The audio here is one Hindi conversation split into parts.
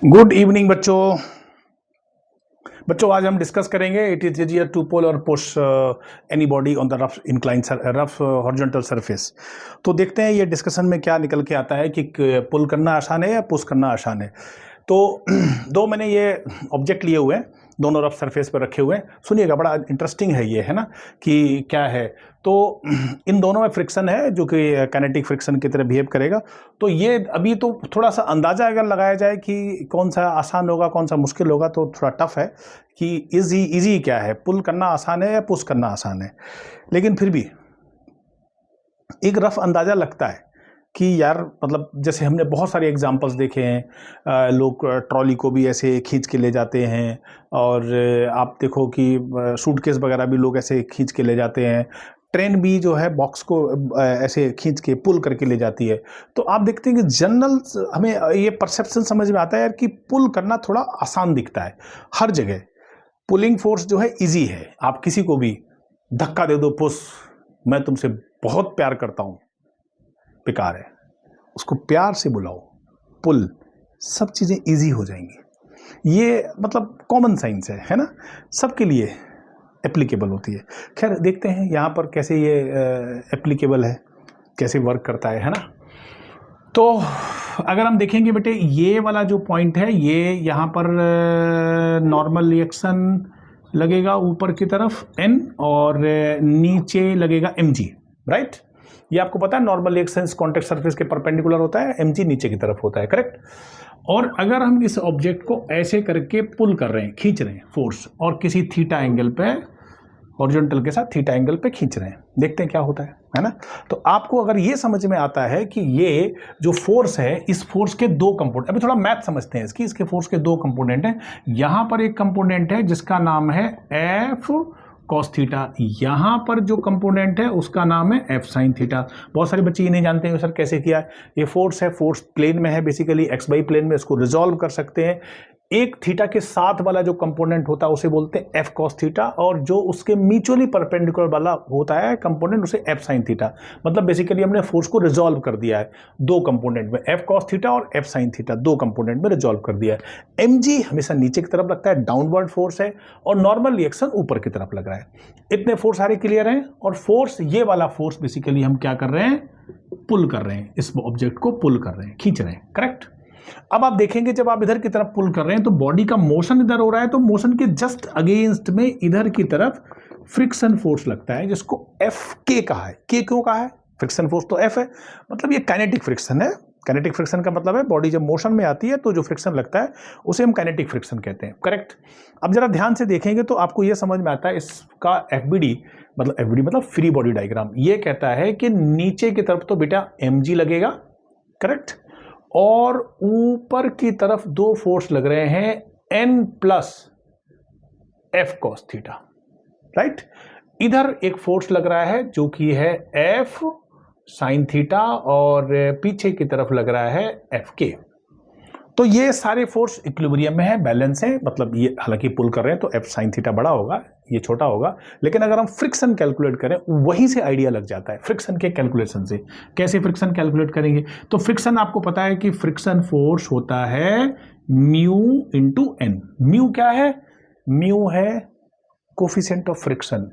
गुड इवनिंग बच्चों। आज हम डिस्कस करेंगे it is easier to pull और push any body on the rough incline rough horizontal surface. तो देखते हैं ये डिस्कशन में क्या निकल के आता है कि पुल करना आसान है या पुश करना आसान है। तो दो मैंने ये ऑब्जेक्ट लिए हुए हैं, दोनों रफ सरफेस पर रखे हुए हैं। सुनिएगा, बड़ा इंटरेस्टिंग है ये, है ना, कि क्या है। तो इन दोनों में फ्रिक्शन है जो कि काइनेटिक फ्रिक्शन की तरह बिहेव करेगा। तो ये अभी तो थोड़ा सा अंदाजा अगर लगाया जाए कि कौन सा आसान होगा कौन सा मुश्किल होगा तो थोड़ा टफ है कि इजी क्या है, पुल करना आसान है या पुश करना आसान है। लेकिन फिर भी एक रफ अंदाजा लगता है कि यार, मतलब जैसे हमने बहुत सारे एग्जांपल्स देखे हैं, लोग ट्रॉली को भी ऐसे खींच के ले जाते हैं, और आप देखो कि सूटकेस वगैरह भी लोग ऐसे खींच के ले जाते हैं। ट्रेन भी जो है बॉक्स को ऐसे खींच के पुल करके ले जाती है। तो आप देखते हैं कि जनरल हमें ये परसेप्शन समझ में आता है यार कि पुल करना थोड़ा आसान दिखता है हर जगह। पुलिंग फोर्स जो है इजी है, आप किसी को भी धक्का दे दो, पुश, मैं तुमसे बहुत प्यार करता हूँ, बेकार है। उसको प्यार से बुलाओ, पुल, सब चीज़ें इजी हो जाएंगी। ये मतलब कॉमन सेंस है ना, सबके लिए एप्लीकेबल होती है। खैर देखते हैं यहाँ पर कैसे ये एप्लीकेबल है, कैसे वर्क करता है ना। तो अगर हम देखेंगे बेटे, ये वाला जो पॉइंट है, ये यहाँ पर नॉर्मल रिएक्शन लगेगा ऊपर की तरफ n, और नीचे लगेगा mg, राइट। ये आपको पता है नॉर्मल रिएक्शन कॉन्टैक्ट सरफेस के परपेंडिकुलर होता है, mg नीचे की तरफ होता है, करेक्ट। और अगर हम इस ऑब्जेक्ट को ऐसे करके पुल कर रहे हैं, खींच रहे हैं फोर्स, और किसी थीटा एंगल पे, हॉरिजॉन्टल के साथ थीटा एंगल पे खींच रहे हैं, देखते हैं क्या होता है ना। तो आपको अगर ये समझ में आता है कि ये जो फोर्स है, इस फोर्स के दो कंपोनेंट, अभी थोड़ा मैथ समझते हैं इसके फोर्स के दो कंपोनेंट हैं। यहां पर एक कंपोनेंट है जिसका नाम है एफ कॉस थीटा, यहां पर जो कंपोनेंट है उसका नाम है एफ साइन थीटा। बहुत सारे बच्चे ये नहीं जानते हैं सर कैसे किया है। ये फोर्स है, फोर्स प्लेन में है, बेसिकली एक्स वाई प्लेन में, इसको रिजॉल्व कर सकते हैं। एक थीटा के साथ वाला जो कंपोनेंट होता है उसे बोलते हैं एफ कॉस थीटा, और जो उसके म्यूचुअली परपेंडिकुलर वाला होता है कंपोनेंट उसे एफ साइन थीटा। मतलब बेसिकली हमने फोर्स को रिजॉल्व कर दिया है दो कंपोनेंट में, एफ कॉस थीटा और एफ साइन थीटा, दो कंपोनेंट में रिजॉल्व कर दिया है। एमजी हमेशा नीचे की तरफ लगता है, डाउनवर्ड फोर्स है, और नॉर्मल रिएक्शन ऊपर की तरफ लग रहा है। इतने फोर्स सारे क्लियर हैं। और फोर्स, ये वाला फोर्स बेसिकली हम क्या कर रहे हैं, पुल कर रहे हैं, इस ऑब्जेक्ट को पुल कर रहे हैं, खींच रहे हैं, करेक्ट। अब आप देखेंगे जब आप इधर की तरफ पुल कर रहे हैं तो बॉडी का मोशन इधर हो रहा है, तो मोशन के जस्ट अगेंस्ट में इधर की तरफ फ्रिक्शन फोर्स लगता है, जिसको एफ के कहा है। के क्यों कहा है, फ्रिक्शन फोर्स तो एफ है, मतलब ये काइनेटिक फ्रिक्शन है। काइनेटिक फ्रिक्शन का मतलब है बॉडी जब मोशन में आती है तो जो फ्रिक्शन लगता है उसे हम काइनेटिक फ्रिक्शन कहते हैं, करेक्ट। अब जरा ध्यान से देखेंगे तो आपको यह समझ में आता है, इसका एफबीडी मतलब फ्री बॉडी डायग्राम, ये कहता है कि नीचे की तरफ तो बेटा mg लगेगा, करेक्ट, और ऊपर की तरफ दो फोर्स लग रहे हैं n plus F cos theta, right. इधर एक फोर्स लग रहा है जो कि है एफ साइन थीटा, और पीछे की तरफ लग रहा है एफ के। तो ये सारे फोर्स इक्विलिब्रियम में है, बैलेंस है, मतलब ये हालांकि पुल कर रहे हैं तो एफ साइन थीटा बड़ा होगा, ये छोटा होगा। लेकिन अगर हम फ्रिक्शन कैलकुलेट करें, वहीं से आइडिया लग जाता है फ्रिक्शन के कैलकुलेशन से। कैसे फ्रिक्शन कैलकुलेट करेंगे, तो फ्रिक्शन आपको पता है कि फ्रिक्शन फोर्स होता है म्यू इंटू एन। म्यू क्या है, म्यू है coefficient of friction.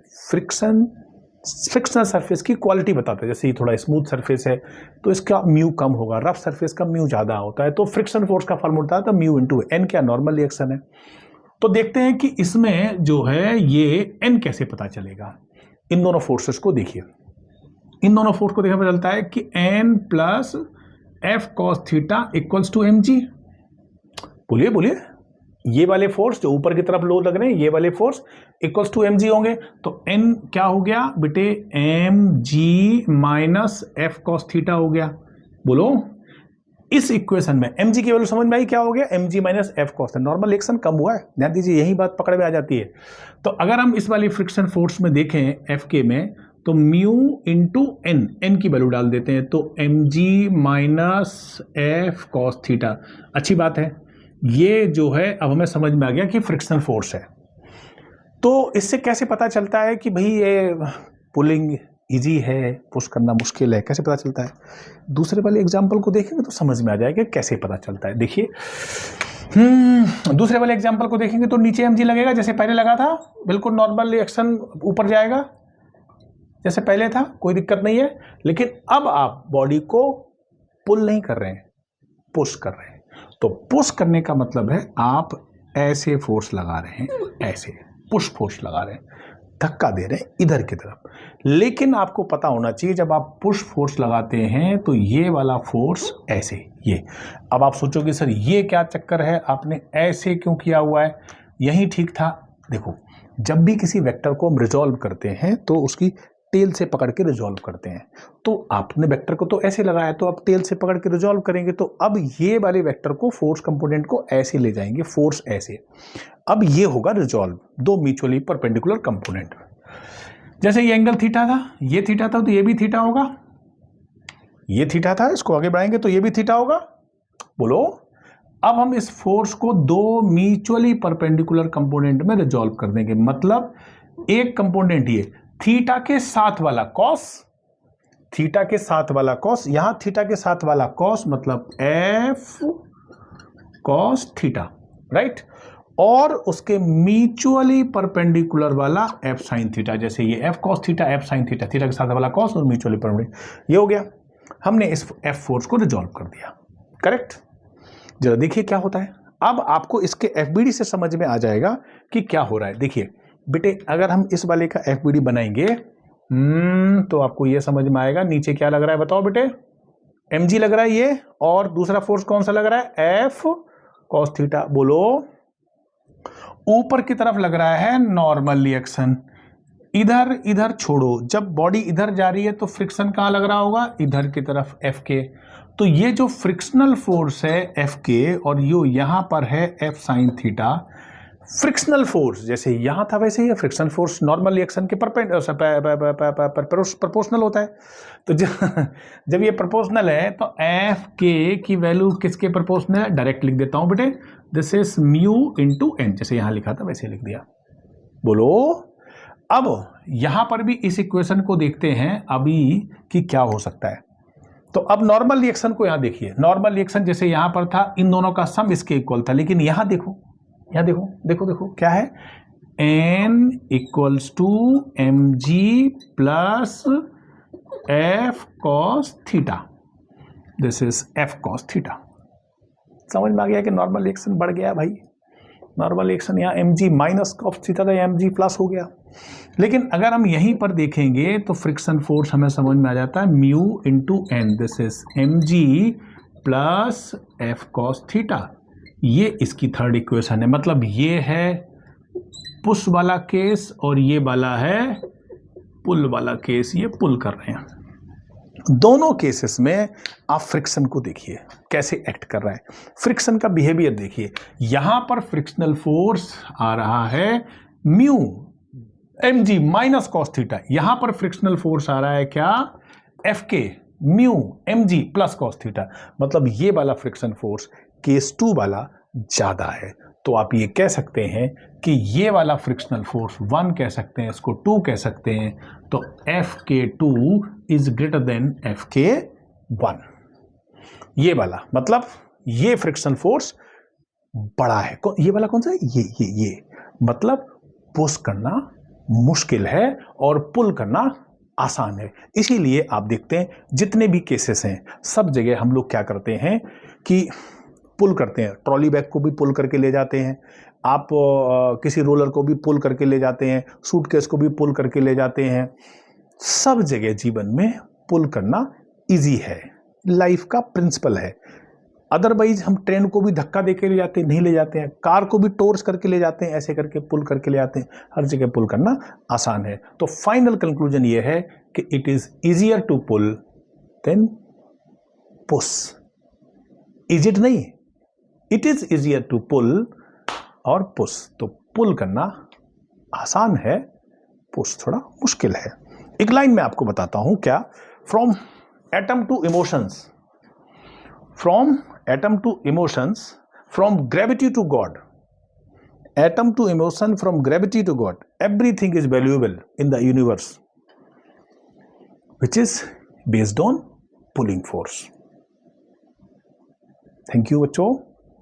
Frictional surface की क्वालिटी बताता है, जैसे ये थोड़ा स्मूथ सरफेस है तो इसका म्यू कम होगा, रफ सरफेस का म्यू ज़्यादा होता है। तो फ्रिक्शन फोर्स का फॉर्मूला होता है तो म्यू इंटू एन, क्या नॉर्मल रिएक्शन है। तो देखते हैं कि इसमें जो है ये एन कैसे पता चलेगा। इन दोनों फोर्सेस को देखिए, इन दोनों फोर्स को देखने पर चलता है कि N plus F cos theta equals to M G. बोलिए बोलिए, ये वाले फोर्स जो ऊपर की तरफ लोड लग रहे हैं, ये वाले force equals to M G होंगे। तो एन क्या हो गया बेटे, एम जी माइनस एफ कॉस थीटा हो गया। बोलो, इस इक्वेशन में एम जी की वैल्यू समझ में आई, क्या हो गया, एम जी minus F cos. Normal reaction कम हुआ है, ध्यान दीजिए, यही बात पकड़ में आ जाती है। तो अगर हम इस वाली फ्रिक्शन फोर्स में देखें एफ के में, तो म्यू इंटू एन, एन की वैल्यू डाल देते हैं, तो एम जी माइनस एफ कॉस थीटा। अच्छी बात है, ये जो है अब हमें समझ में आ गया कि फ्रिक्शनल फोर्स है। तो इससे कैसे पता चलता है कि भाई ये पुलिंग इजी है, पुश करना मुश्किल है, कैसे पता चलता है। दूसरे वाले एग्जांपल को देखेंगे तो समझ में आ जाएगा कैसे पता चलता है। देखिए, दूसरे वाले एग्जांपल को देखेंगे तो नीचे mg लगेगा जैसे पहले लगा था, बिल्कुल नॉर्मल रिएक्शन ऊपर जाएगा जैसे पहले था, कोई दिक्कत नहीं है। लेकिन अब आप बॉडी को पुल नहीं कर रहे हैं, पुश कर रहे हैं। तो पुश करने का मतलब है आप ऐसे फोर्स लगा रहे हैं, ऐसे पुश फोर्स लगा रहे हैं, धक्का दे रहे हैं इधर की तरफ। लेकिन आपको पता होना चाहिए जब आप पुश फोर्स लगाते हैं तो ये वाला फोर्स ऐसे, ये। अब आप सोचोगे सर ये क्या चक्कर है, आपने ऐसे क्यों किया हुआ है, यही ठीक था। देखो, जब भी किसी वेक्टर को हम रिजॉल्व करते हैं तो उसकी टेल से पकड़ के रिजॉल्व करते हैं। तो आपने वेक्टर को तो ऐसे लगाया, तो आप टेल से पकड़ के रिजॉल्व करेंगे। तो अब ये वाले वेक्टर को, फोर्स कंपोनेंट को ऐसे ले जाएंगे, फोर्स ऐसे। अब ये होगा रिजॉल्व, दो म्यूचुअली परपेंडिकुलर कंपोनेंट। जैसे ये एंगल थीटा था, ये थीटा था, तो ये भी थीटा होगा। ये थीटा था, इसको आगे बढ़ाएंगे तो ये भी थीटा होगा। बोलो, अब हम इस फोर्स को दो म्यूचुअली परपेंडिकुलर कंपोनेंट में रिजॉल्व कर देंगे। मतलब एक कंपोनेंट ये थीटा के साथ वाला कॉस, थीटा के साथ वाला कॉस, यहां थीटा के साथ वाला कॉस मतलब एफ कॉस थीटा, राइट। और उसके म्यूचुअली परपेंडिकुलर वाला एफ साइन थीटा, जैसे ये F cos theta, F sine theta, theta के साथ वाला कॉस और म्यूचुअली परपेंडिकुलर। ये हो गया, हमने इस एफ फोर्स को रिजॉल्व कर दिया, करेक्ट। जरा देखिए क्या होता है। अब आपको इसके एफबीडी से समझ में आ जाएगा कि क्या हो रहा है। देखिए बेटे, अगर हम इस वाले का एफबीडी बनाएंगे तो आपको ये समझ में आएगा नीचे क्या लग रहा है, बताओ बेटे। mg लग रहा है ये, और दूसरा फोर्स कौन सा लग रहा है, f cos थीटा। बोलो, ऊपर की तरफ लग रहा है नॉर्मल रिएक्शन। इधर इधर छोड़ो, जब बॉडी इधर जा रही है तो फ्रिक्शन कहां लग रहा होगा, इधर की तरफ एफ के। तो ये जो फ्रिक्शनल फोर्स है एफ के, और यो यहां पर है F sine theta. Frictional force जैसे यहां था वैसे ही फ्रिक्शनल फोर्स नॉर्मल रिएक्शन के प्रोपोर्शनल होता है। तो जब ये प्रोपोर्शनल है तो एफ के की वैल्यू किसके प्रोपोर्शनल है, डायरेक्ट लिख देता हूं बेटे, this is mu into N, जैसे यहां लिखा था वैसे लिख दिया। बोलो, अब यहां पर भी इस इक्वेशन को देखते हैं अभी कि क्या हो सकता है। तो अब नॉर्मल रिएक्शन को यहां देखिए, नॉर्मल रिएक्शन जैसे यहां पर था, इन दोनों का सम इसके इक्वल था। लेकिन यहां देखो, यहां देखो, देखो देखो क्या है, n equals to M G plus F cos theta, this is F cos theta. समझ में आ गया कि नॉर्मल रिएक्शन बढ़ गया भाई। नॉर्मल रिएक्शन यहाँ एम जी माइनस कॉस थीटा था, एम जी प्लस हो गया। लेकिन अगर हम यहीं पर देखेंगे तो फ्रिक्शन फोर्स हमें समझ में आ जाता है mu into N, this is M G plus F cos theta. ये इसकी थर्ड इक्वेशन है। मतलब ये है पुश वाला केस और ये वाला है पुल वाला केस। ये पुल कर रहे हैं। दोनों केसेस में आप फ्रिक्शन को देखिए कैसे एक्ट कर रहा है, फ्रिक्शन का बिहेवियर देखिए। यहां पर फ्रिक्शनल फोर्स आ रहा है म्यू एम जी माइनस कॉस थीटा, यहां पर फ्रिक्शनल फोर्स आ रहा है क्या, एफ के mu M G plus cos theta. मतलब ये वाला फ्रिक्शन फोर्स केस 2 वाला ज्यादा है। तो आप ये कह सकते हैं कि ये वाला फ्रिक्शनल फोर्स 1 कह सकते हैं, इसको 2 कह सकते हैं। तो एफ के 2 इज ग्रेटर देन एफ के 1। ये वाला मतलब ये फ्रिक्शन फोर्स बड़ा है। ये वाला कौन सा है, ये मतलब पुश करना मुश्किल है और पुल करना आसान है। इसीलिए आप देखते हैं जितने भी केसेस हैं सब जगह हम लोग क्या करते हैं कि पुल करते हैं। ट्रॉली बैग को भी पुल करके ले जाते हैं, आप किसी रोलर को भी पुल करके ले जाते हैं, सूटकेस को भी पुल करके ले जाते हैं। सब जगह जीवन में पुल करना इजी है, लाइफ का प्रिंसिपल है। अदरवाइज हम ट्रेन को भी धक्का देके ले जाते हैं, नहीं ले जाते हैं। कार को भी टोर्स करके ले जाते हैं, ऐसे करके पुल करके ले जाते हैं। हर जगह पुल करना आसान है। तो फाइनल कंक्लूजन ये है कि it is easier to pull than push. Is it नहीं, it is easier to pull और पुश। तो पुल करना आसान है, पुश थोड़ा मुश्किल है। एक लाइन में आपको बताता हूं क्या, from atom to emotions, from atom to emotions, from gravity to god, atom to emotion, from gravity to god, everything is valuable in the universe which is based on pulling force. Thank you बच्चों।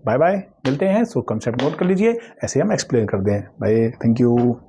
बाय बाय, मिलते हैं। सो कंसेप्ट नोट कर लीजिए, ऐसे हम एक्सप्लेन कर दें। Bye, thank you.